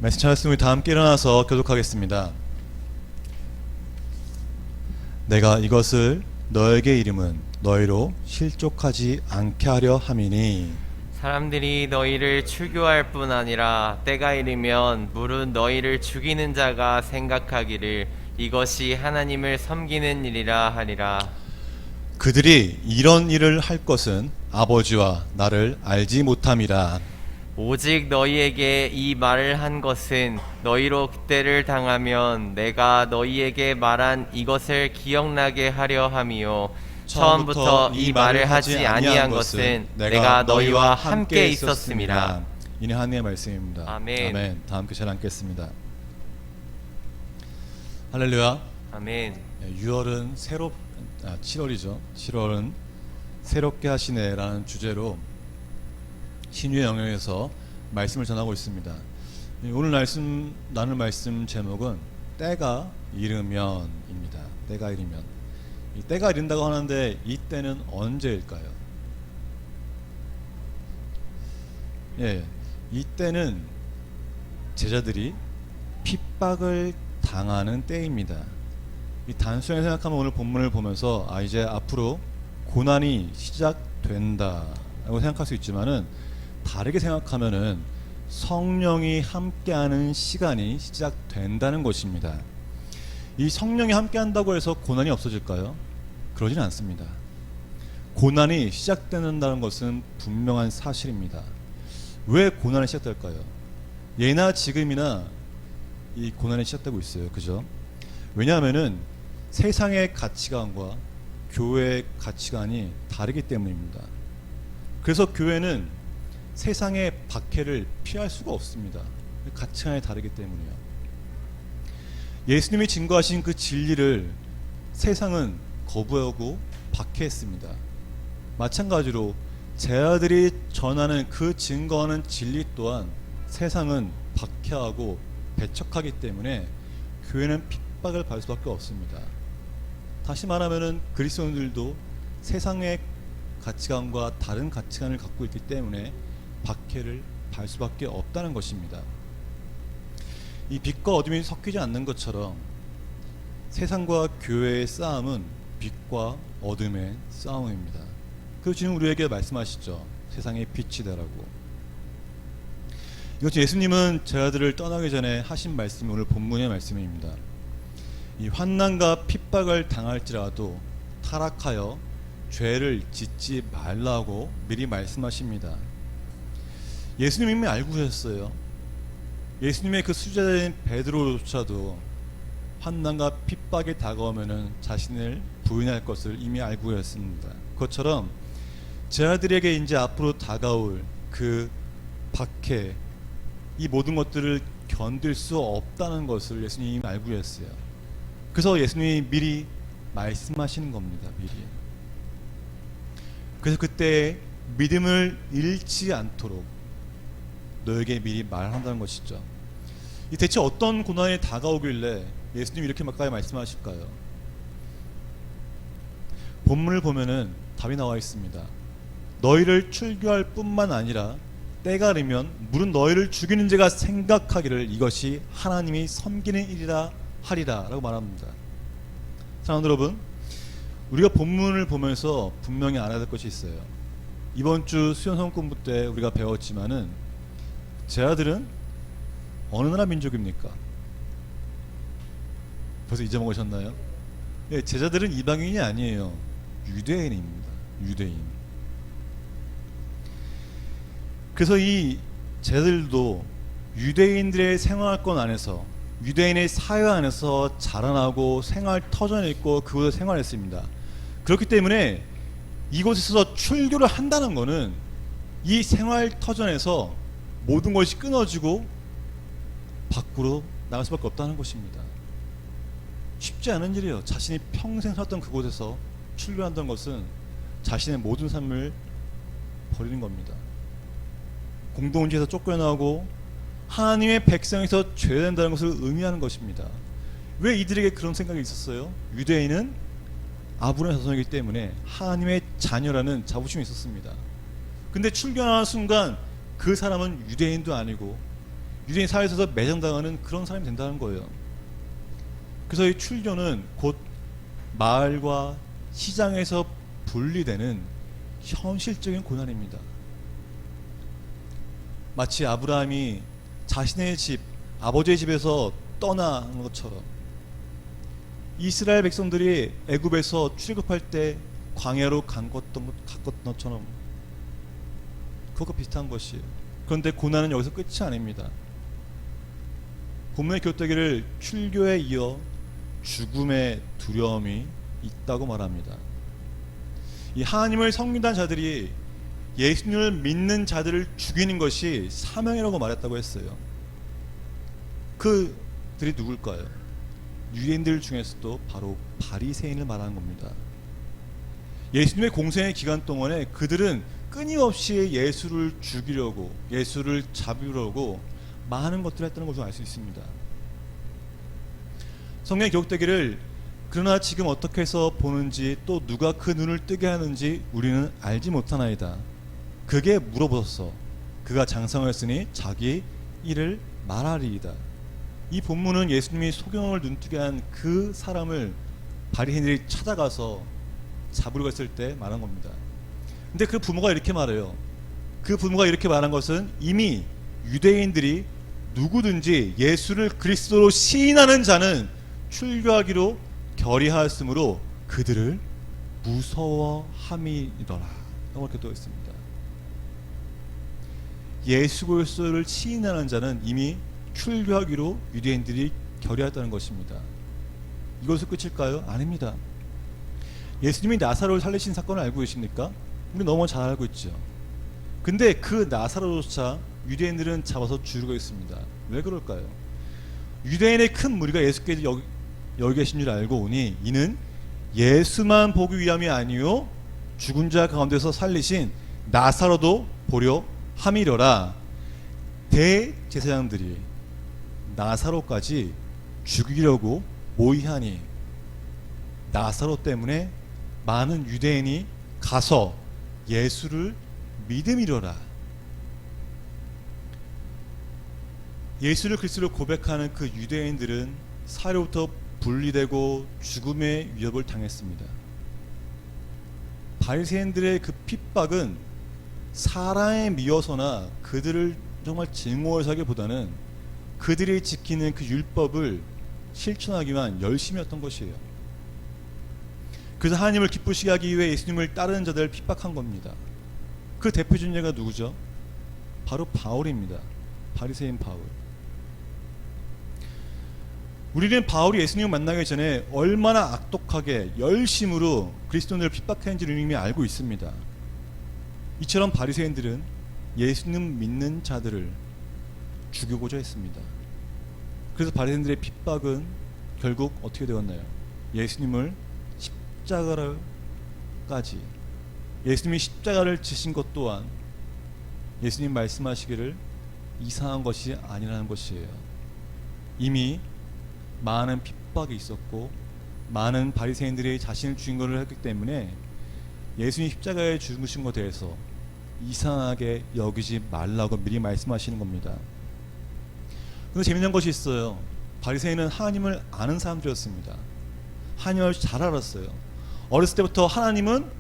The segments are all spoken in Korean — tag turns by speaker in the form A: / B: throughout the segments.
A: 말씀 찾았으면 우리 다 함께 일어나서 교독하겠습니다. 내가 이것을 너에게 이름은 너희로 실족하지 않게 하려 함이니
B: 사람들이 너희를 출교할 뿐 아니라 때가 이르면 물은 너희를 죽이는 자가 생각하기를 이것이 하나님을 섬기는 일이라 하리라.
A: 그들이 이런 일을 할 것은 아버지와 나를 알지 못함이라.
B: 오직 너희에게 이 말을 한 것은 너희로 그때를 당하면 내가 너희에게 말한 이것을 기억나게 하려 함이요 처음부터 이 말을 하지 아니한 것은 내가 너희와 함께 있었음이라.
A: 이는 하나님의 말씀입니다.
B: 아멘.
A: 다 함께 잘 앉겠습니다. 할렐루야.
B: 아멘.
A: 6월은 7월이죠. 7월은 새롭게 하시네라는 주제로 신유의 영역에서 말씀을 전하고 있습니다. 오늘 나눌 말씀 제목은 때가 이르면입니다. 때가 이르면. 이 때가 이른다고 하는데 이 때는 언제일까요? 이 때는 제자들이 핍박을 당하는 때입니다. 이 단순하게 생각하면 오늘 본문을 보면서 이제 앞으로 고난이 시작된다라고 생각할 수 있지만은 다르게 생각하면은 성령이 함께하는 시간이 시작된다는 것입니다. 이 성령이 함께한다고 해서 고난이 없어질까요? 그러지는 않습니다. 고난이 시작된다는 것은 분명한 사실입니다. 왜 고난이 시작될까요? 예나 지금이나 이 고난이 시작되고 있어요. 그죠? 왜냐하면은 세상의 가치관과 교회의 가치관이 다르기 때문입니다. 그래서 교회는 세상의 박해를 피할 수가 없습니다. 가치관이 다르기 때문이에요. 예수님이 증거하신 그 진리를 세상은 거부하고 박해했습니다. 마찬가지로 제자들이 전하는 그 증거하는 진리 또한 세상은 박해하고 배척하기 때문에 교회는 핍박을 받을 수밖에 없습니다. 다시 말하면은 그리스도인들도 세상의 가치관과 다른 가치관을 갖고 있기 때문에 박해를 받을 수밖에 없다는 것입니다. 이 빛과 어둠이 섞이지 않는 것처럼 세상과 교회의 싸움은 빛과 어둠의 싸움입니다. 그 지금 우리에게 말씀하시죠. 세상의 빛이 되라고. 이것 예수님은 제자들을 떠나기 전에 하신 말씀이 오늘 본문의 말씀입니다. 이 환난과 핍박을 당할지라도 타락하여 죄를 짓지 말라고 미리 말씀하십니다. 예수님이 이미 알고 계셨어요. 예수님의 그 수제자인 베드로조차도 환난과 핍박이 다가오면은 자신을 부인할 것을 이미 알고 계셨습니다. 그것처럼 제자들에게 이제 앞으로 다가올 그 박해, 이 모든 것들을 견딜 수 없다는 것을 예수님이 이미 알고 계셨어요. 그래서 예수님이 미리 말씀하시는 겁니다. 미리. 그래서 그때 믿음을 잃지 않도록 너에게 미리 말한다는 것이죠. 이 대체 어떤 고난이 다가오길래 예수님이 이렇게 가까이 말씀하실까요? 본문을 보면은 답이 나와 있습니다. 너희를 출교할 뿐만 아니라 때가 이르면 물은 너희를 죽이는 자가 생각하기를 이것이 하나님이 섬기는 일이라 하리라 라고 말합니다. 사랑하는 여러분, 우리가 본문을 보면서 분명히 알아야 될 것이 있어요. 이번 주 수련성 공부 때 우리가 배웠지만은 제자들은 어느 나라 민족입니까? 벌써 잊어먹으셨나요? 네, 제자들은 이방인이 아니에요. 유대인입니다. 유대인. 그래서 이 제자들도 유대인들의 생활권 안에서, 유대인의 사회 안에서 자라나고 생활 터전에 있고 그곳에 생활했습니다. 그렇기 때문에 이곳에서 출교를 한다는 것은 이 생활 터전에서 모든 것이 끊어지고 밖으로 나갈 수밖에 없다는 것입니다. 쉽지 않은 일이에요. 자신이 평생 살았던 그곳에서 출교한다는 것은 자신의 모든 삶을 버리는 겁니다. 공동체에서 쫓겨나고 하나님의 백성에서 죄된다는 것을 의미하는 것입니다. 왜 이들에게 그런 생각이 있었어요? 유대인은 아브라함의 자손이기 때문에 하나님의 자녀라는 자부심이 있었습니다. 근데 출교하는 순간 그 사람은 유대인도 아니고 유대인 사회에서 매장당하는 그런 사람이 된다는 거예요. 그래서 이 출교는 곧 마을과 시장에서 분리되는 현실적인 고난입니다. 마치 아브라함이 자신의 집, 아버지의 집에서 떠나는 것처럼 이스라엘 백성들이 애굽에서 출애굽할 때 광야로 갔던 것처럼 그것과 비슷한 것이에요. 그런데 고난은 여기서 끝이 아닙니다. 본문의 교태기를 출교에 이어 죽음의 두려움이 있다고 말합니다. 이 하나님을 섬기던 자들이 예수님을 믿는 자들을 죽이는 것이 사명이라고 말했다고 했어요. 그들이 누굴까요? 유대인들 중에서도 바로 바리새인을 말하는 겁니다. 예수님의 공생의 기간 동안에 그들은 끊임없이 예수를 죽이려고, 예수를 잡으려고 많은 것들을 했다는 것을 알 수 있습니다. 성경의 기록되기를 그러나 지금 어떻게 해서 보는지 또 누가 그 눈을 뜨게 하는지 우리는 알지 못하나이다. 그게 물어보소서. 그가 장성하였으니 자기 일을 말하리이다. 이 본문은 예수님이 소경을 눈뜨게 한 그 사람을 바리새인들이 찾아가서 잡으려고 했을 때 말한 겁니다. 근데 그 부모가 이렇게 말해요. 그 부모가 이렇게 말한 것은 이미 유대인들이 누구든지 예수를 그리스도로 시인하는 자는 출교하기로 결의하였으므로 그들을 무서워함이더라. 이렇게 또 있습니다. 예수 그리스도를 시인하는 자는 이미 출교하기로 유대인들이 결의했다는 것입니다. 이것이 끝일까요? 아닙니다. 예수님이 나사로를 살리신 사건을 알고 계십니까? 우리 너무 잘 알고 있죠. 근데 그 나사로조차 유대인들은 잡아서 죽이고 있습니다. 왜 그럴까요? 유대인의 큰 무리가 예수께 여기 계신 줄 알고 오니 이는 예수만 보기 위함이 아니요 죽은 자 가운데서 살리신 나사로도 보려 함이려라. 대제사장들이 나사로까지 죽이려고 모의하니 나사로 때문에 많은 유대인이 가서 예수를 믿음이려라. 예수를 그리스도로 고백하는 그 유대인들은 사회로부터 분리되고 죽음의 위협을 당했습니다. 바리새인들의 그 핍박은 사람에 미워서나 그들을 정말 증오해서 하기보다는 그들이 지키는 그 율법을 실천하기 위한 열심이었던 것이에요. 그래서 하나님을 기쁘시게 하기 위해 예수님을 따르는 자들을 핍박한 겁니다. 그 대표적인 예가 누구죠? 바로 바울입니다. 바리새인 바울. 우리는 바울이 예수님을 만나기 전에 얼마나 악독하게 열심으로 그리스도인들을 핍박했는지를 이미 알고 있습니다. 이처럼 바리새인들은 예수님 믿는 자들을 죽이고자 했습니다. 그래서 바리새인들의 핍박은 결국 어떻게 되었나요? 예수님을 십자가로까지, 예수님이 십자가를 지신 것 또한 예수님 말씀하시기를 이상한 것이 아니라는 것이에요. 이미 많은 핍박이 있었고 많은 바리새인들이 자신을 죽인 것을 했기 때문에 예수님 십자가에 죽으신 것에 대해서 이상하게 여기지 말라고 미리 말씀하시는 겁니다. 그런데 재미난 것이 있어요. 바리새인은 하나님을 아는 사람들이었습니다. 하나님을 잘 알았어요. 어렸을 때부터 하나님은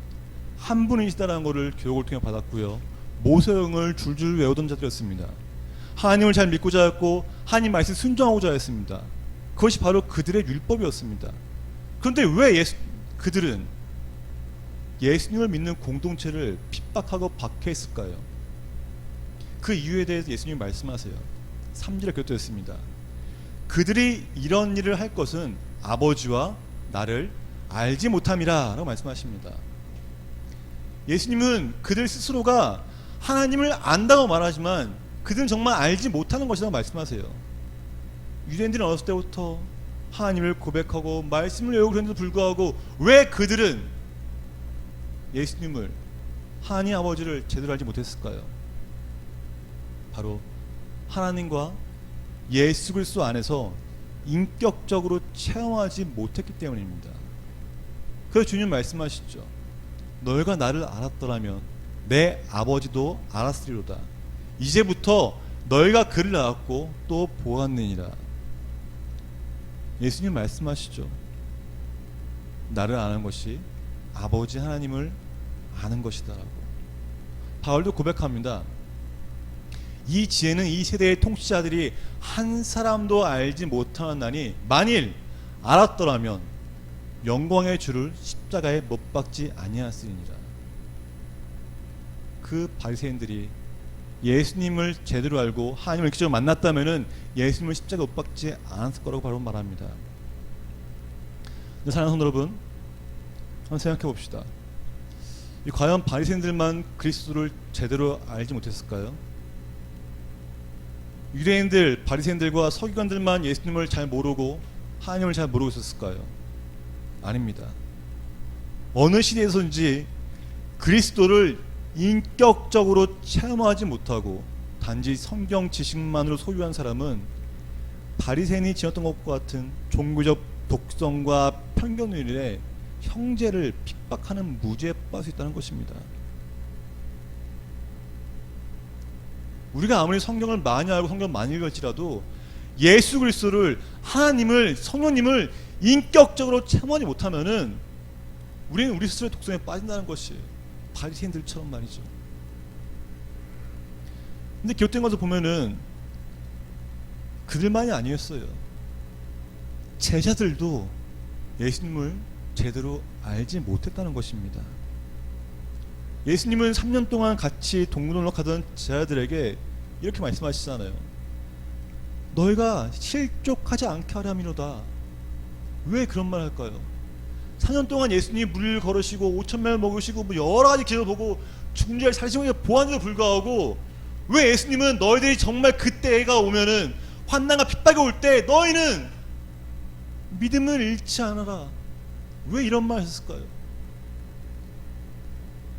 A: 한 분이시다라는 것을 교육을 통해 받았고요. 모세형을 줄줄 외우던 자들이었습니다. 하나님을 잘 믿고자 했고 하나님 말씀 순종하고자 했습니다. 그것이 바로 그들의 율법이었습니다. 그런데 왜 그들은 예수님을 믿는 공동체를 핍박하고 박해했을까요? 그 이유에 대해서 예수님이 말씀하세요. 3절에 곁들였습니다. 그들이 이런 일을 할 것은 아버지와 나를 알지 못함이라 라고 말씀하십니다. 예수님은 그들 스스로가 하나님을 안다고 말하지만 그들은 정말 알지 못하는 것이라고 말씀하세요. 유대인들은 어렸을 때부터 하나님을 고백하고 말씀을 외우고 그랬는데도 불구하고 왜 그들은 예수님을, 하나님 아버지를 제대로 알지 못했을까요? 바로 하나님과 예수 그리스도 안에서 인격적으로 체험하지 못했기 때문입니다. 그래서 주님 말씀하시죠. 너희가 나를 알았더라면 내 아버지도 알았으리로다. 이제부터 너희가 그를 낳았고 또 보았느니라. 예수님 말씀하시죠. 나를 아는 것이 아버지 하나님을 아는 것이다라고. 바울도 고백합니다. 이 지혜는 이 세대의 통치자들이 한 사람도 알지 못하나니 만일 알았더라면 영광의 주를 십자가에 못 박지 아니하였으리니라. 그 바리새인들이 예수님을 제대로 알고 하나님을 직접 만났다면은 예수님을 십자가에 못 박지 않았을 거라고 바로 말합니다. 사랑하는 성도 여러분, 한번 생각해 봅시다. 과연 바리새인들만 그리스도를 제대로 알지 못했을까요? 유대인들, 바리새인들과 서기관들만 예수님을 잘 모르고 하나님을 잘 모르고 있었을까요? 아닙니다. 어느 시대에서든지 그리스도를 인격적으로 체험하지 못하고 단지 성경 지식만으로 소유한 사람은 바리새인이 지었던 것과 같은 종교적 독성과 편견으로 형제를 핍박하는 무죄에 빠질 수 있다는 것입니다. 우리가 아무리 성경을 많이 알고 성경을 많이 읽을지라도 예수 그리스도를, 하나님을, 성령님을 인격적으로 체험하지 못하면은 우리는 우리 스스로의 독성에 빠진다는 것이 바리새인들처럼 말이죠. 근데 기록된 것을 보면은 그들만이 아니었어요. 제자들도 예수님을 제대로 알지 못했다는 것입니다. 예수님은 3년 동안 같이 동문호락하던 제자들에게 이렇게 말씀하시잖아요. 너희가 실족하지 않게 하려 함이로다. 왜 그런 말 할까요? 4년 동안 예수님이 물 걸으시고 5,000명을 먹으시고 여러 가지 기회를 보고 중재를 살시고 보았는데도 불구하고 왜 예수님은 너희들이 정말 그때가 오면은 환난과 핍박이 올 때 너희는 믿음을 잃지 않아라, 왜 이런 말 하셨을까요?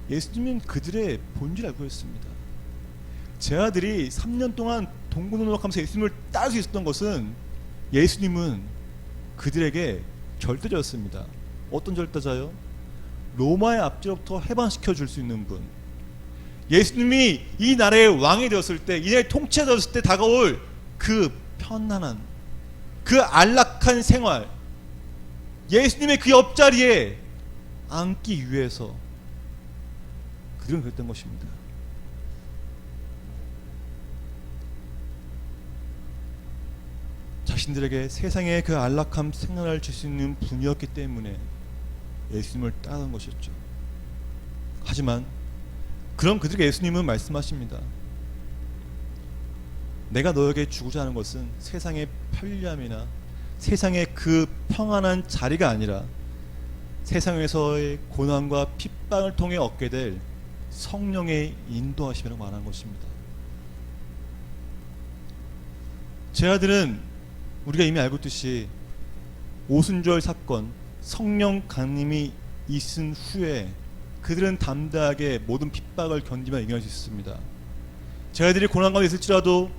A: 예수님은 그들의 본질을 알고 있습니다. 제자들이 3년 동안 동고동락하면서 예수님을 따를 수 있었던 것은 예수님은 그들에게 절대자였습니다. 어떤 절대자요? 로마의 압제로부터 해방시켜 줄 수 있는 분. 예수님이 이 나라의 왕이 되었을 때, 이 나라의 통치자 되었을 때 다가올 그 편안한, 그 안락한 생활, 예수님의 그 옆자리에 앉기 위해서 그들은 그랬던 것입니다. 자신들에게 세상의 그 안락함 생활을 줄 수 있는 분이었기 때문에 예수님을 따르는 것이었죠. 하지만 그런 그들에게 예수님은 말씀하십니다. 내가 너에게 주고자 하는 것은 세상의 편리함이나 세상의 그 평안한 자리가 아니라 세상에서의 고난과 핍박을 통해 얻게 될 성령의 인도하심이라고 말하는 것입니다. 제자들은 우리가 이미 알고 있듯이 오순절 사건, 성령 강림이 있은 후에 그들은 담대하게 모든 핍박을 견디며 이겨낼 수 있습니다. 제자들이 고난 가운데 있을지라도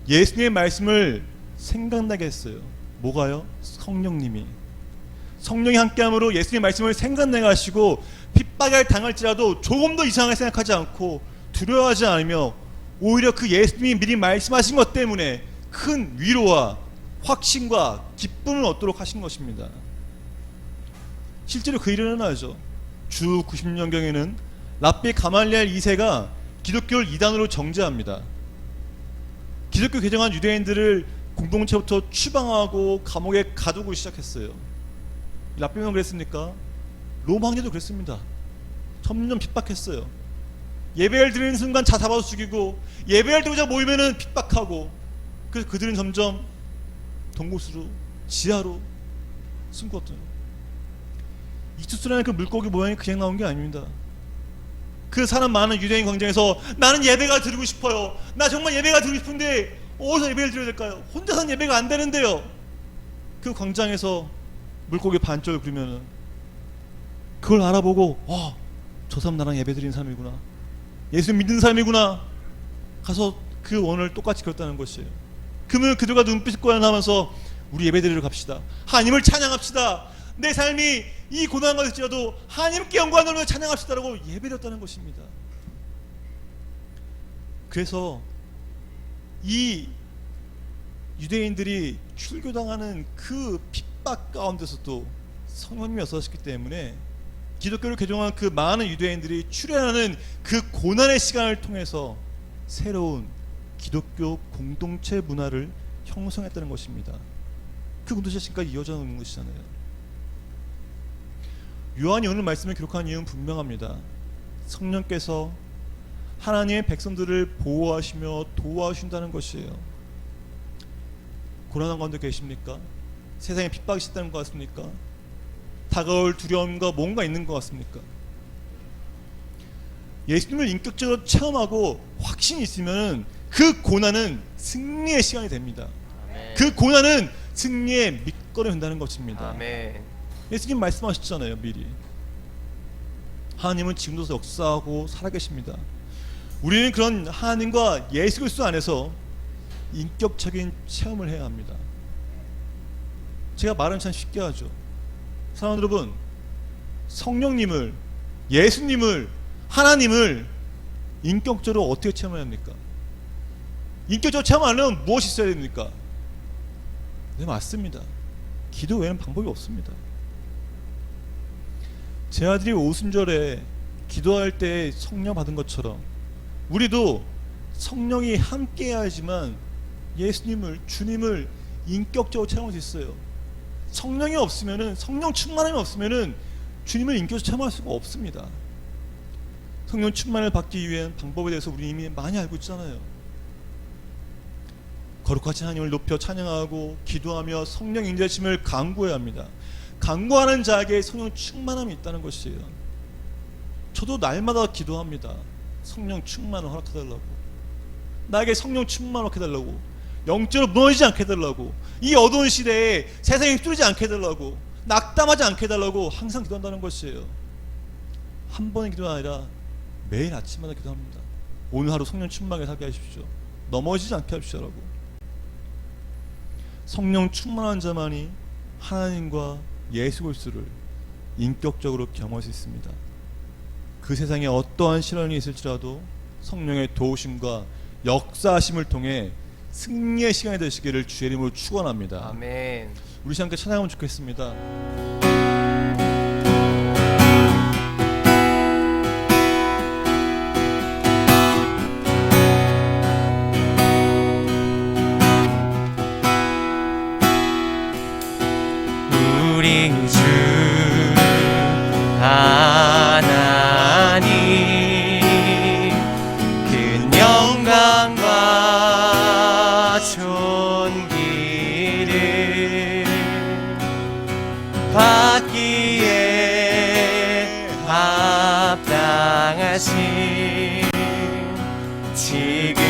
A: 예수님의 말씀을 생각나게 했어요. 뭐가요? 성령님이. 성령이 함께함으로 예수님의 말씀을 생각나게 하시고 핍박을 당할지라도 조금 더 이상하게 생각하지 않고 두려워하지 않으며 오히려 그 예수님이 미리 말씀하신 것 때문에 큰 위로와 확신과 기쁨을 얻도록 하신 것입니다. 실제로 그 일은 일어나죠. 주 90년경에는 랍비 가말리엘 2세가 기독교를 이단으로 정죄합니다. 기독교 개정한 유대인들을 공동체부터 추방하고 감옥에 가두고 시작했어요. 랍비만 그랬습니까? 로마 황제도 그랬습니다. 점점 핍박했어요. 예배를 드리는 순간 자 잡아서 죽이고, 예배를 드리자 모이면은 핍박하고, 그래서 그들은 점점 동굴수로, 지하로 숨겼어요. 이투스라는 그 물고기 모양이 그냥 나온 게 아닙니다. 그 사람 많은 유대인 광장에서 나는 예배가 드리고 싶어요, 나 정말 예배가 드리고 싶은데 어디서 예배를 드려야 될까요? 혼자서는 예배가 안 되는데요. 그 광장에서 물고기 반쪽을 그리면은 그걸 알아보고 저 사람 나랑 예배 드리는 사람이구나, 예수 믿는 사람이구나, 가서 그 원을 똑같이 그렸다는 것이에요. 그러면 그들과 눈빛을 꼬여나면서 우리 예배 드리러 갑시다, 하나님을 찬양합시다, 내 삶이 이 고난과 될지라도 하나님께 영광을 돌리며 찬양합시다라고 예배드렸다는 것입니다. 그래서 이 유대인들이 출교당하는 그 핍박 가운데서도 성령님이 역사하셨기 때문에 기독교를 개종한 그 많은 유대인들이 출애하는 그 고난의 시간을 통해서 새로운 기독교 공동체 문화를 형성했다는 것입니다. 그 공동체가 지금까지 이어져 오는 것이잖아요. 요한이 오늘 말씀을 기록한 이유는 분명합니다. 성령께서 하나님의 백성들을 보호하시며 도와주신다는 것이에요. 고난한 가운데 계십니까? 세상에 핍박이 있다는 것 같습니까? 다가올 두려움과 뭔가 있는 것 같습니까? 예수님을 인격적으로 체험하고 확신이 있으면 그 고난은 승리의 시간이 됩니다.
B: 아멘.
A: 그 고난은 승리의 밑거름이 된다는 것입니다.
B: 아멘.
A: 예수님 말씀하셨잖아요. 미리 하나님은 지금도 역사하고 살아계십니다. 우리는 그런 하나님과 예수 그리스도 안에서 인격적인 체험을 해야 합니다. 제가 말은 참 쉽게 하죠. 사랑하는 여러분, 성령님을, 예수님을, 하나님을 인격적으로 어떻게 체험해야 합니까? 인격적으로 체험하려면 무엇이 있어야 됩니까? 네, 맞습니다. 기도 외에는 방법이 없습니다. 제 아들이 오순절에 기도할 때 성령 받은 것처럼 우리도 성령이 함께 해야지만 예수님을, 주님을 인격적으로 체험할 수 있어요. 성령이 없으면은, 성령 충만함이 없으면은 주님을 인격적으로 체험할 수가 없습니다. 성령 충만을 받기 위한 방법에 대해서 우리 이미 많이 알고 있잖아요. 거룩하신 하나님을 높여 찬양하고 기도하며 성령 인자심을 간구해야 합니다. 간구하는 자에게 성령 충만함이 있다는 것이에요. 저도 날마다 기도합니다. 성령 충만을 허락해달라고, 나에게 성령 충만을 허락해달라고, 영적으로 무너지지 않게 해달라고, 이 어두운 시대에 세상에 휩쓸리지 않게 해달라고, 낙담하지 않게 해달라고 항상 기도한다는 것이에요. 한 번의 기도가 아니라 매일 아침마다 기도합니다. 오늘 하루 성령 충만하게 살게 하십시오. 넘어지지 않게 하십시오라고. 성령 충만한 자만이 하나님과 예수 그리스도를 인격적으로 경험할 수 있습니다. 그 세상에 어떠한 시련이 있을지라도 성령의 도우심과 역사하심을 통해 승리의 시간이 되시기를 주의 이름으로 축원합니다.
B: 아멘.
A: 우리 시간 함께 찬양하면 좋겠습니다.
B: 우리 주 하나님, 큰 영광과 존귀를 받기에 합당하신 지금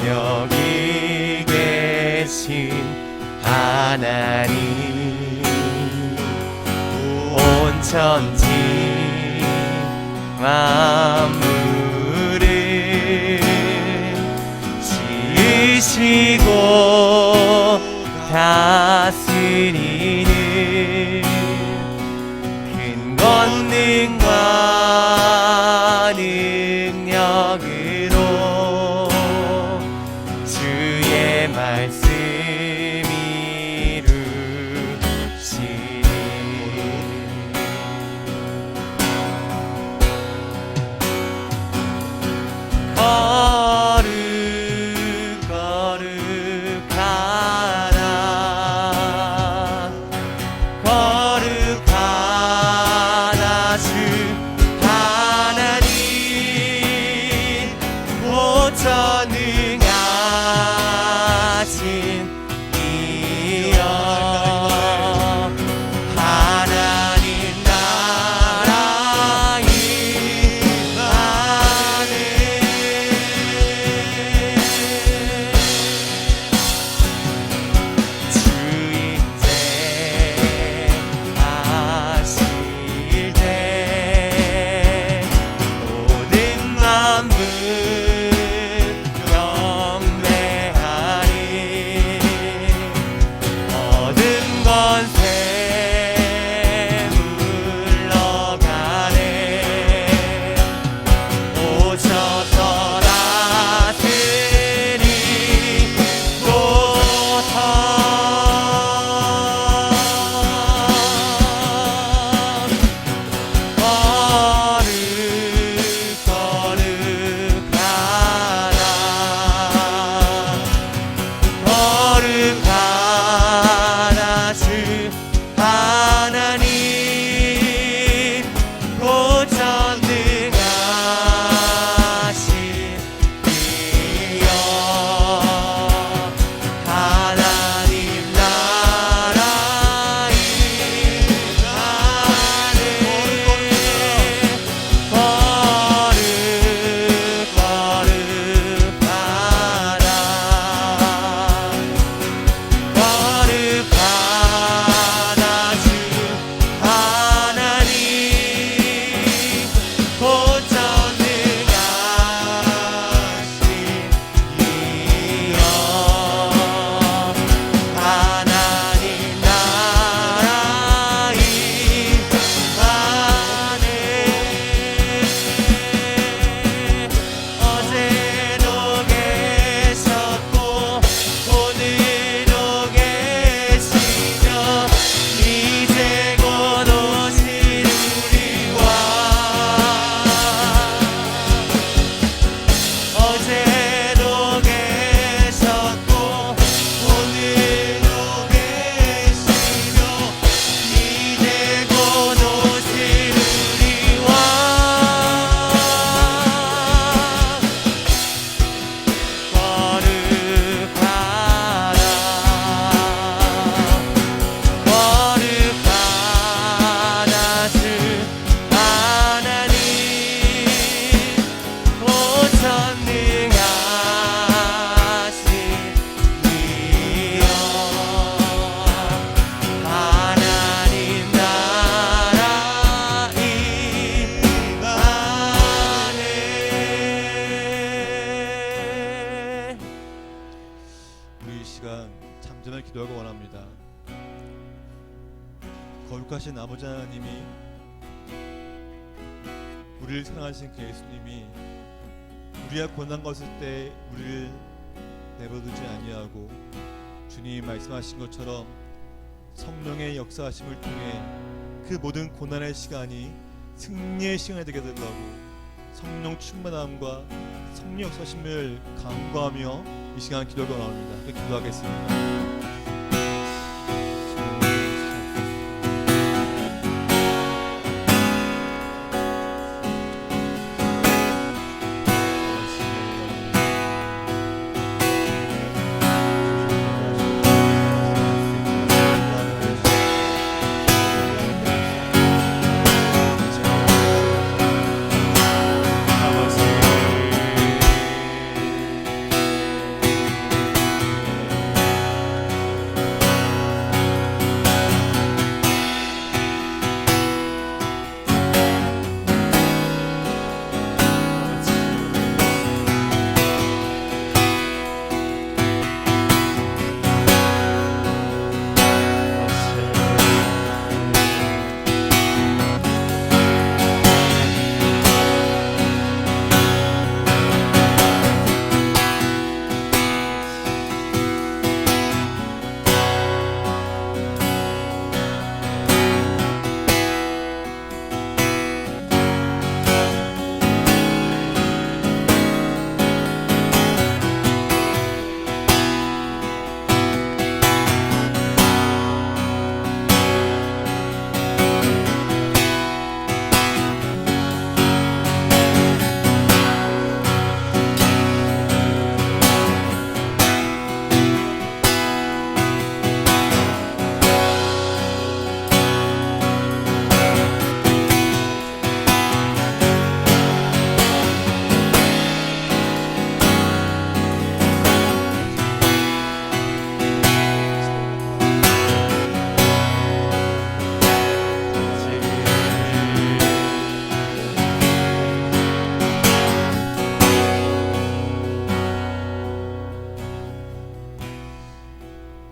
B: 여기 계신 하나님, 온 천지 만물을 지으시고 다스리는 큰 권능과 능력으로 주의 말씀 만물 경배하리.
A: 우리 이 시간 잠잠히 기도하고 원합니다. 거룩하신 아버지 하나님이, 우리를 사랑하신 그 예수님이 우리가 고난 것을 때 우리를 내버려두지 아니하고 주님이 말씀하신 것처럼 성령의 역사하심을 통해 그 모든 고난의 시간이 승리의 시간이 되게 되더라고 성령 충만함과 성령 역사하심을 간구하며 이 시간 기도하고 나옵니다. 기도하겠습니다.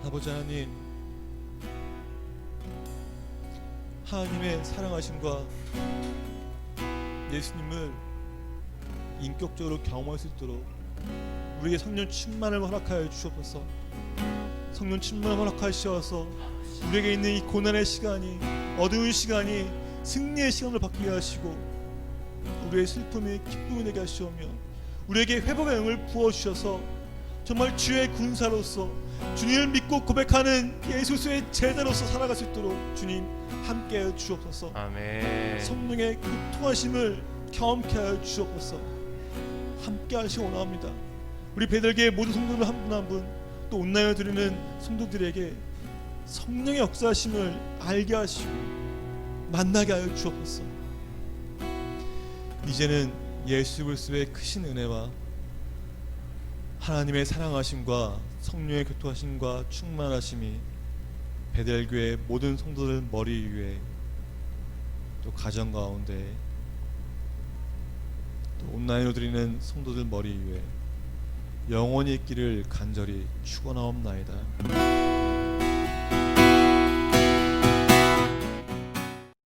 A: 아버지 하나님, 하나님의 사랑하심과 예수님을 인격적으로 경험할 수 있도록 우리에게 성령 충만을 허락하여 주옵소서. 성령 충만을 허락하시어서 우리에게 있는 이 고난의 시간이, 어두운 시간이 승리의 시간을 바뀌게 하시고 우리의 슬픔이 기쁨이 되게 하시오며 우리에게 회복의 영을 부어주셔서 정말 주의 군사로서 주님을 믿고 고백하는 예수의 제자로서 살아갈 수 있도록 주님 함께하여 주옵소서.
B: 아멘.
A: 성령의 그 통하심을 경험케 하여 주옵소서. 함께하시기 원합니다. 우리 베들교회 모든 성도들 한 분 한 분, 또 온라인을 드리는 성도들에게 성령의 역사하심을 알게 하시고 만나게 하여 주옵소서. 이제는 예수 그리스도의 크신 은혜와 하나님의 사랑하심과 성령의 교통하심과 충만하심이 베델교회 모든 성도들 머리 위에, 또 가정 가운데, 또 온라인으로 드리는 성도들 머리 위에 영원히 있기를 간절히 축원하옵나이다.